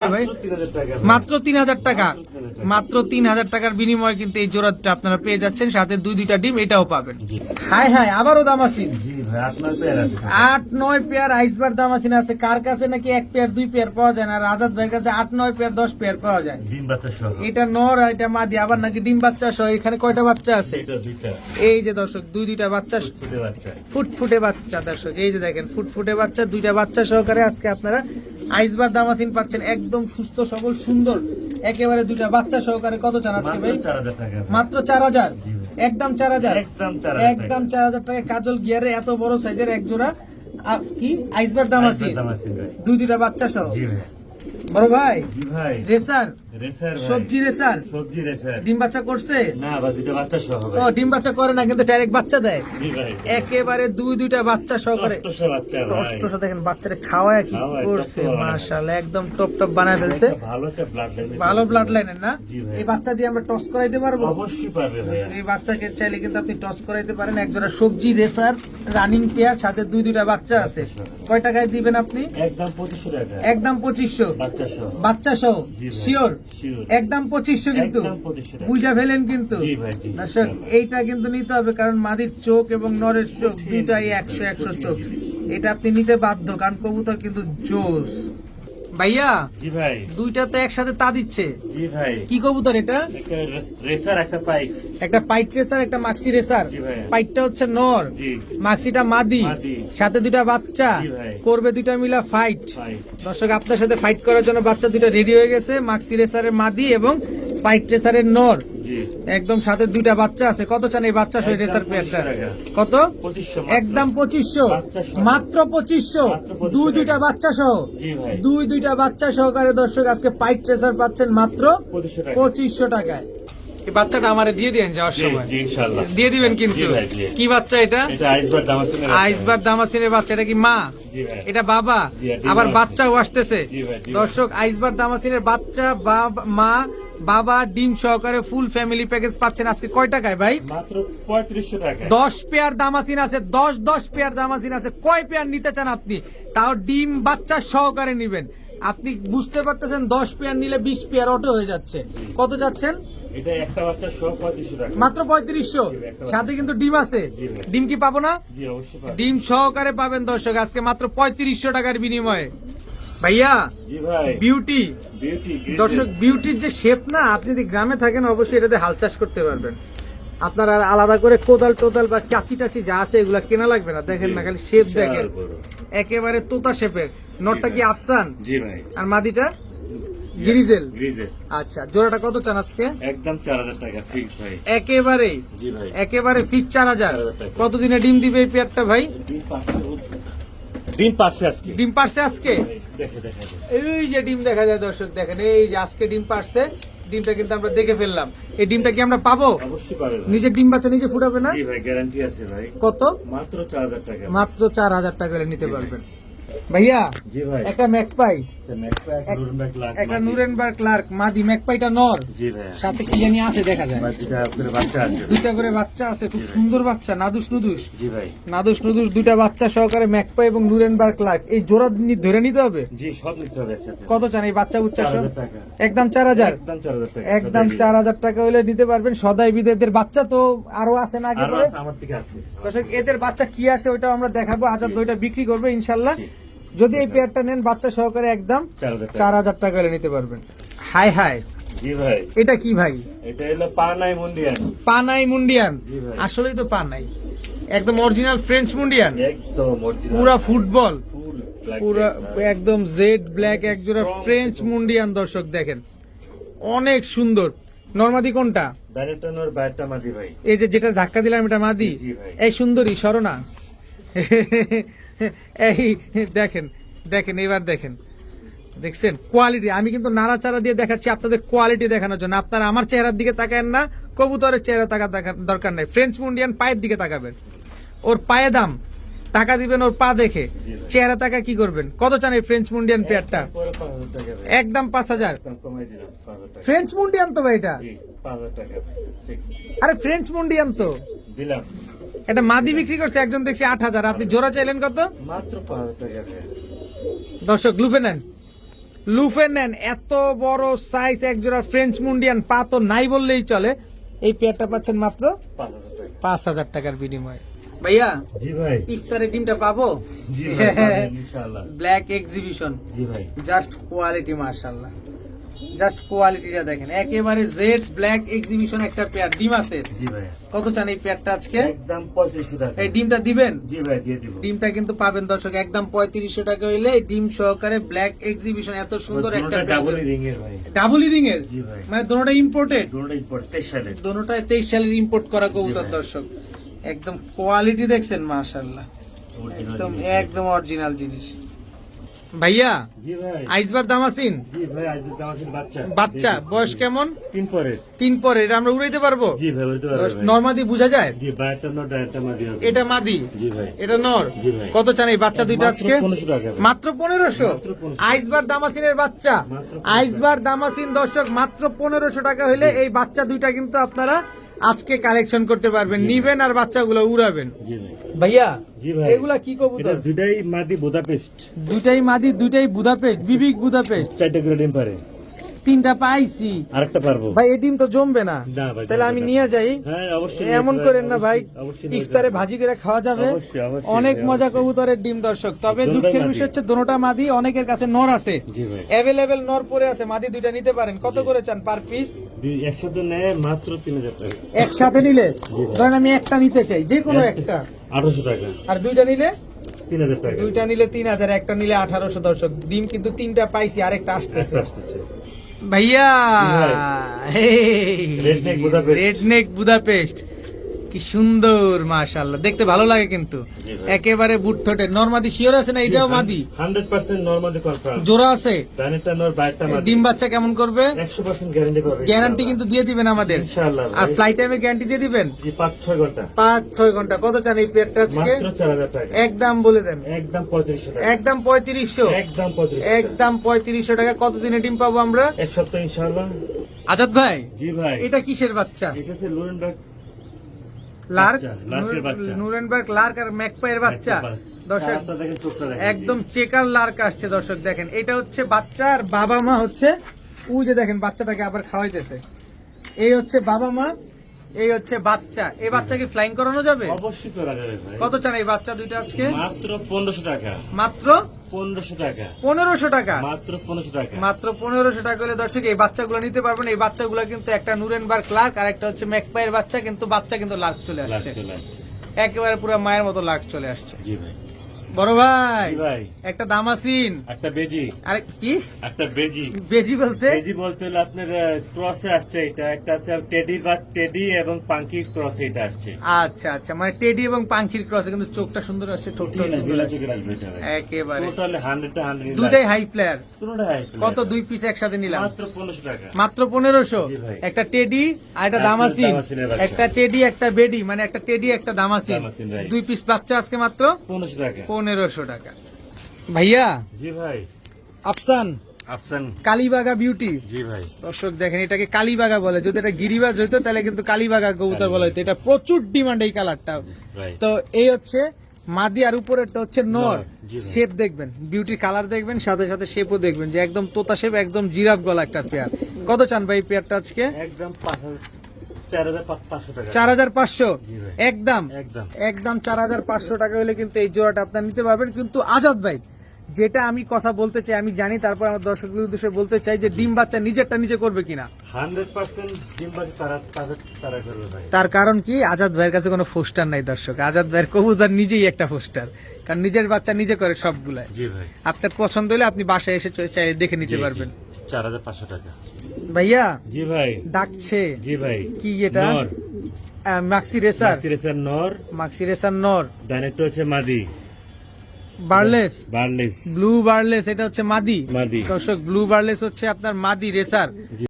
মাত্র ৩০০০ টাকা, মাত্র ৩০০০ টাকার বিনিময়ে কিন্তু এই জোড়াটা আপনারা পেয়ে যাচ্ছেন, সাথে দুইটা ডিম এটাও পাবেন। হায় হায়, আবারও দামাসিন ৮-৯ পেয়ার আইসবার দামাসিন আছে। কার কাছে নাকি ১ পেয়ার ২ পেয়ার পাওয়া যায় না, রাজাত ভাইয়ের কাছে ৮-৯ পেয়ার ১০ পেয়ার পাওয়া যায়। এটা নর, এটা মাদি, আবার নাকি ডিম বাচ্চা সহ। এখানে কয়টা বাচ্চা আছে? এই যে দর্শক, দুইটা বাচ্চা, ফুটফুটে বাচ্চা। দর্শক এই যে দেখেন, ফুটফুটে বাচ্চা, দুইটা বাচ্চা সহকারে আজকে আপনারা আইসবার দামাসিন পাচ্ছেন, একদম সুস্থ সবল সুন্দর একেবারে দুইটা বাচ্চা সহকারে। কত চান আজকে ভাই? মাত্র ৪০০০, একদম ৪০০০, একদম ৪০০০ টাকা। কাজল গিয়ারে এত বড় সাইজের এক জোড়া কি আইসবার দামাসিন, দুইটা বাচ্চা সহ। বড় ভাই রেসার, সবজি রেসার, ডিম বাচ্চা করছে না? ও ডিম বাচ্চা করে না, কিন্তু ডাইরেক্ট বাচ্চা দেয় একেবারে দুইটা বাচ্চা সহকারে। দেখেন বাচ্চারা খাওয়ায় কি করছে, মাশাআল্লাহ একদম টপ টপ বানায় ফেলছে। ভালো ব্লাড লাইনের না? এই বাচ্চা দিয়ে আমরা টস করাইতে পারবো? অবশ্যই পারবে ভাই। এই বাচ্চাকে চাইলে কিন্তু আপনি টস করাইতে পারেন। একজোড়া সবজি রেসার রানিং পেয়ার, সাথে দুইটা বাচ্চা আছে। কয় টাকায় দিবেন আপনি? একদম ২৫০০ টাকা। একদম ২৫০০ বাচ্চা সহ। শিওর? একদম ২৫০০ কিন্তু বুঝা ফেলেন কিন্তু দর্শক। এইটা কিন্তু নিতে হবে, কারণ মাদির চোখ এবং নরের চোখ দুটাই ১০০ চোখ। এটা আপনি নিতে বাধ্য, কারণ কবুতর কিন্তু জোস। ভাইয়া দুইটা তো একসাথে তা দিচ্ছে। কি কবুতর এটা? একটা পাইট রেসার, একটা মাক্সি রেসার। পাইটটা হচ্ছে নর, মাক্সিটা মাদি, সাথে দুইটা বাচ্চা করবে, দুইটা মিলা ফাইট। দর্শক আপনার সাথে ফাইট করার জন্য বাচ্চা দুইটা রেডি হয়ে গেছে, মাক্সি রেসারের মাদি এবং পাইট রেসারের নর, একদম সাথে দুইটা বাচ্চা আছে। কত চান এই বাচ্চা সহ রেসার পেয়ারটা? কত? একদম ২৫০০, মাত্র ২৫০০, দুইটা বাচ্চা সহ, দুইটা বাচ্চা সহকারে। দর্শক আজকে পাইট রেসার পাচ্ছেন মাত্র ২৫০০ টাকায়। এই বাচ্চাটা আমারে দিয়ে দিবেন যাওয়ার সময়? দিয়ে দিবেন কিন্তু। কি বাচ্চা এটা? আইসবার দামাসিনের বাচ্চা। এটা কি মা? এটা বাবা? আবার বাচ্চাও আসতেছে। দর্শক আইসবার দামাসিনের বাচ্চা, মা, বাবা, ডিম সহকারে ফুল ফ্যামিলি প্যাকেজ পাচ্ছেন আজকে কয় টাকায় ভাই? মাত্র ৩৫০০ টাকা। ১০ পেয়ার দামাসিন আছে, ১০ পেয়ার দামাসিন আছে। কয় পেয়ার নিতে চান আপনি? তাও ডিম বাচ্চা সহকারে নিবেন। আপনি বুঝতে পারতেছেন ১০ পেয়ার নিলে ২০ পেয়ার অটো হয়ে যাচ্ছে। কত যাচ্ছেন? এটা একটা বাচ্চা সহ ৩৫০০ টাকা। মাত্র ৩৫০০, সাথে কিন্তু ডিম আছে। ডিম কি পাবো না? ডিম সহকারে পাবেন দর্শক আজকে মাত্র ৩৫০০ টাকার বিনিময়ে। ভাইয়া বিউটি, দর্শক বিউটির যে শেপ না, আপনি যদি গ্রামে থাকেন অবশ্যই এটাতে হাল চাষ করতে পারবেন। আপনার আর আলাদা করে কোদাল টোদাল বা চাচি টাচি যা আছে এগুলা কেনা লাগবে না। দেখেন না, খালি শেপ দেখেন, একেবারে তোতা শেপের। নটটা কি আফসান? জি ভাই। আর মাদিটা গ্রিজেল। আচ্ছা, জোড়াটা কত চান আজকে? একদম ৪০০০ টাকা ফিক্স ভাই। একেবারে? জি ভাই, একেবারে ফিক্স ৪০০০। কতদিনে ডিম দিবে এই পেয়ারটা ভাই? ডিম পারছে আজকে। এই যে ডিম দেখা যায় দর্শক, দেখেন এই যে আজকে ডিম পারছে। ডিমটা কিন্তু আমরা দেখে ফেললাম। এই ডিমটা কি আমরা পাবো? অবশ্যই পাবেন। নিজে ডিম বাচ্চা নিজে ফুটাবে না? জি ভাই, গ্যারান্টি আছে ভাই। কত? মাত্র ৪০০০ টাকা। মাত্র ৪০০০ টাকা নিতে পারবেন ভাইয়া। জি ভাই, একটা ম্যাকপাই, একটা নুরেনবার্গ ক্লার্ক মাদি। ম্যাকপাইটা নর, সাথে কি জানি আছে দেখা যায়, দুইটা করে বাচ্চা আছে। খুব সুন্দর বাচ্চা, নাদুস নুদুস। জি ভাই, নাদুস নুদুস দুইটা বাচ্চা সহকারে ম্যাকপাই এবং নুরেনবার্গ ক্লার্ক। এই জোড়া ধরে নিতে হবে? জি, সব নিতে হবে একসাথে। কত চান এই বাচ্চা বুচ্চা সব? একদম ৪০০০। একদম ৪০০০ টাকা হলে নিতে পারবেন। সদাই বিদেদের বাচ্চা তো আরো আছে না? আগে করে দর্শক এদের বাচ্চা কি আসে ওইটাও আমরা দেখাবো। আজাদ ওইটা বিক্রি করবে ইনশাল্লাহ। যদি এই পেয়ারটা নেন বাচ্চা সহকারে একদম ৪০০০ টাকা হলে নিতে পারবেন। হাই হাই, জি ভাই, এটা কি ভাই? এটা হলো পানাই মুন্ডিয়ান। পানাই মুন্ডিয়ান, আসলেই তো পানাই, একদম অরিজিনাল ফ্রেঞ্চ মুন্ডিয়ান, একদম অরিজিনাল, পুরা ফুটবল, পুরা একদম জেড ব্ল্যাক একজোড়া ফ্রেঞ্চ মুন্ডিয়ান। দর্শক দেখেন অনেক সুন্দর। নরমাদি কোনটা? ডাইরেক্ট নর, বাইরটা মাদি ভাই। এই যে যেটা ধাক্কা দিলাম এটা মাদি। এই সুন্দরী সরনা। এই দেখেন দেখেন, এবার দেখেন, দেখছেন কোয়ালিটি? আমি কিন্তু নাড়াচাড়া দিয়ে দেখাচ্ছি আপনাদের কোয়ালিটি দেখানোর জন্য। আপনারা আমার চেহারার দিকে তাকান না, কবুতরের চেহারা তাকার দরকার নাই। ফ্রেঞ্চ মুন্ডিয়ান পায়ের দিকে তাকাবেন, ওর পায়ে দাম, টাকা দিবেন ওর পা দেখে। চেহারা তাকা কি করবেন? কত চান এই ফ্রেঞ্চ মুন্ডিয়ান পেয়ারটা? একদম ৫০০০। ফ্রেঞ্চ মুন্ডিয়ান তো ভাই এটা? আরে ফ্রেঞ্চ মুন্ডিয়ান তো দিলাম। এটা মাদি বিক্রি করছে একজন দেখছি ৮০০০। আপনি জোড়া চাইলেন কত? মাত্র ৫০০০ টাকা। দর্শক লুফে নেন, লুফে নেন, এত বড় সাইজ এক জোড়া ফ্রেঞ্চ মুন্ডিয়ান পা তো নাই বললেই চলে। এই পেয়ারটা পাচ্ছেন মাত্র 5,000 টাকার বিনিময়ে। ভাইয়া জি ভাই, ইফতারে ডিমটা পাবো? জি ভাই, পাবেন ইনশাআল্লাহ। ব্ল্যাক এক্সিবিশন, জি ভাই, জাস্ট কোয়ালিটি, মাশাআল্লাহ, জাস্ট কোয়ালিটিটা দেখেন, একেবারে জেড ব্ল্যাক এক্সিবিশন একটা পেয়ার ডিম আছে। জি ভাই, কত চান এই পেয়ারটা আজকে? একদম 3500 টাকা। এই ডিমটা দিবেন? জি ভাই, দিয়ে দিব। ডিমটা কিন্তু পাবেন দর্শক একদম 3500 টাকা হইলে এই ডিম সহকারে ব্ল্যাক এক্সিবিশন এত সুন্দর একটা ডাবল রিং এর ভাই। ডাবল রিং এর? জি ভাই, মানে দুটোটা ইম্পোর্টেড? দুটোটা ইম্পোর্ট 23 সালের। দুটোটা 23 সালের ইম্পোর্ট করা কবুতর দর্শক। একদম কোয়ালিটি দেখছেন মাশাআল্লাহ, একদম একদম অরিজিনাল জিনিস। ভাইয়া জি ভাই, আইসবার দামাসিন? জি ভাই, আজ দামাসিন বাচ্চা। বাচ্চা বয়স কেমন? 3 পরে। 3 পরে। এটা আমরা উড়াইতে পারবো? জি ভাই, বলতে পারবেন ভাই। নরমাদি বোঝা যায়? জি, বাচ্চা নর ডাইরেক্ট মাদি হবে। এটা মাদি? জি ভাই, এটা নর? জি ভাই। কত চান এই বাচ্চা দুইটা আজকে? মাত্র 1500 টাকা ভাই। মাত্র 1500? মাত্র 1500 আইসবার দামাসিনের বাচ্চা, মাত্র 1500 আইসবার দামাসিন দর্শক মাত্র 1500 টাকা হইলে এই বাচ্চা দুইটা কিন্তু আপনারা আজকে কালেকশন করতে পারবেন, নিবেন আর বাচ্চাগুলো উড়াবেন। জি ভাই, ভাইয়া জি ভাই, এগুলা কি এটা কবুতর? দুটাই মাদি বুদাপেস্ট। দুইটাই মাদি, দুইটাই বুদাপেস্ট, বিবিক বুদাপেস্ট। 4টা করে ডিম পারে। 3টা পাইছি আরেকটা পারবো ভাই, এই ডিম তো জমবে না। না ভাই, তাহলে আমি নিয়ে যাই? হ্যাঁ অবশ্যই। এমন করেন না ভাই, অবশ্যই নিয়ে ইফতারে যাবেন। ভাজি করে খাওয়া যাবে। অবশ্যই, অবশ্যই, অনেক মজা অবশ্যই। কবুতরের ডিম দর্শক। তবে দোনোটাই দুঃখের মাদি। বিষয় হচ্ছে দোনোটা মাদি, অনেকের কাছে নর আছে, জি ভাই, অ্যাভেলেবেল নর পরে আছে, মাদি দুইটা নিতে পারেন। কত করে চান পার পিস? একসাথে নেয় মাত্র 3000 টাকা। একসাথে নিলে ভাই। ধরেন আমি একটা নিতে চাই, যে কোনো একটা, 1800 টাকা। আর দুইটা নিলে? 3000 টাকা। দুইটা নিলে 3000, একটা নিলে 1800 দর্শক। ডিম কিন্তু 3টা পাইছি, আরেকটা আসতেছে। একটা আসতেছে। ভাইয়া Redneck Budapest। রেডনেক বুদাপেস্ট, কি সুন্দর মাশাআল্লাহ, দেখতে ভালো লাগে কিন্তু। জি ভাই। একেবারে বুট ঠোঁটে। নরমাদি শিওর আছে না? এটাও মাদি? 100% নরমাল কনফার্ম। জোড়া আছে? ডানেরটা নর, বাইরটা মাদি। ডিম বাচ্চা কেমন করবে? 100% গ্যারান্টি পাবে। গ্যারান্টি কিন্তু দিয়ে দিবেন আমাদের? ইনশাআল্লাহ আর ভাই। ফ্লাইট টাইমে গ্যারান্টি দিয়ে দিবেন? জি, 5-6 ঘন্টা। 5-6 ঘন্টা। কত চান এই পেয়ারটা আজকে? মাত্র 4000 টাকা। একদম বলে দেন। একদম 3500 টাকা। একদম 3500? একদম 3500 টাকা। একদম 3500 টাকা। কতদিনে ডিম পাবো আমরা? এক সপ্তাহ ইনশাআল্লাহ। আজাদ ভাই জি ভাই, এটা কিসের বাচ্চা? এটা হচ্ছে লুরেনবার্গ লার্ক, লার্কের বাচ্চা। নুরেনবার্গ লার্ক আর ম্যাকপাইয়ের বাচ্চা দর্শক। আপনারা দেখেন চোখটা দেখেন। একদম চেকার লার্ক আসছে দর্শক, দেখেন এটা হচ্ছে বাচ্চা আর বাবা মা হচ্ছে ও যে দেখেন বাচ্চাটাকে আবার খাওয়াইতেছে। এই হচ্ছে বাবা মা, এই হচ্ছে বাচ্চা। এই বাচ্চাকে ফ্লাইং করানো যাবে? অবশ্যই করা যাবে ভাই। কত চান এই বাচ্চা দুইটা আজকে? মাত্র 1500 টাকা। মাত্র 1500 টাকা। 1500 টাকা? মাত্র 1500 টাকা। মাত্র 1500 টাকা হলে দর্শক এই বাচ্চাগুলো নিতে পারবেন। এই বাচ্চাগুলো কিন্তু একটা নুরেনবার্গ লার্ক আর একটা হচ্ছে ম্যাকপাইয়ের বাচ্চা, কিন্তু বাচ্চা কিন্তু লার্ক চলে লাখ আসছে, চলে আসছে। একেবারে পুরো মায়ের মতো লার্ক চলে আসছে। জি ভাই, বড় ভাই জি ভাই, একটা দামাসিন, একটা বেজি, আরে কি একটা বেজি। বেজি বলতে? বেজি বলতে হলে আপনার ক্রসে আসছে এটা, একটা আছে টেডি এবং পাঙ্কি ক্রসে এটা আসছে। আচ্ছা আচ্ছা, মানে টেডি এবং পাঙ্খির ক্রসে, কিন্তু চোখটা সুন্দর আসছে, ঠোঁটটা সুন্দর আসছে। একেবারে টোটালি 100টা 100 দুটাই হাই ফ্লেয়ার। পুরোটা হাই। কত দুই পিস একসাথে নিলাম? মাত্র 1500 টাকা। মাত্র 1500? জি ভাই। একটা টেডি আর একটা দামাসিন, দামাসিনের বাচ্চা। একটা টেডি একটা বেডি, মানে একটা টেডি একটা দামাসিন, দামাসিন, right। দুই পিস বাচ্চা আজকে মাত্র 1500 টাকা। 1500 টাকা। ভাইয়া জি ভাই, আফসান আফসান। কালীবাগা বিউটি জি ভাই, দর্শক দেখেন, এটাকে কালীবাগা বলে। যদি এটা গিরিবাজ হইতো তাহলে কিন্তু কালীবাগা কবুতর বলা হইতো। এটা প্রচুর ডিমান্ড এই কালারটা। ভাই। তো এই হচ্ছে মাদি আর উপরেরটা হচ্ছে নর। জি ভাই। শেপ দেখবেন, বিউটির কালার দেখবেন, সাথে সাথে শেপও দেখবেন যে একদম তোতা শেপ, একদম জিরাফ গলা একটা পেয়ার। কত চান ভাই পেয়ারটা আজকে? একদম 4500 টাকা। 4500? জি ভাই। একদম একদম। একদম 4500 টাকা হলে কিন্তু এই জোড়াটা আপনার নিতে পারবেন। কিন্তু আজাদ ভাই যেটা আমি কথা বলতে চাই, আমি জানি, তারপর আমার দর্শকদের উদ্দেশ্যে বলতে চাই যে ডিম বাচ্চা নিজেরটা নিজে করবে কিনা। 100% ডিমবাজি তারা করবে ভাই। তার কারণ কি, আজাদ ভাইয়ের কাছে কোনো ফোস্টার নাই দর্শক। আজাদ ভাইয়ের কবুতর নিজেই একটা ফোস্টার, কারণ নিজের বাচ্চা নিজে করে সবগুলাই। জি ভাই, আপনার পছন্দ হলে আপনি বাসায় এসে চাই দেখে নিতে জি, পারবেন। 4500 টাকা। ভাইয়া জি ভাই, ডাকছে জি ভাই। কি এটা? নর, মাক্সি রেসার? সিরিয়াসের নর, মাক্সি রেসার নর। ডানেরটা হচ্ছে মাদি, বার্লেস, বার্লেস, ব্লু বার্লেস, এটা হচ্ছে মাদি। মাদি। দর্শক ব্লু বার্লেস হচ্ছে আপনার মাদি রেসার।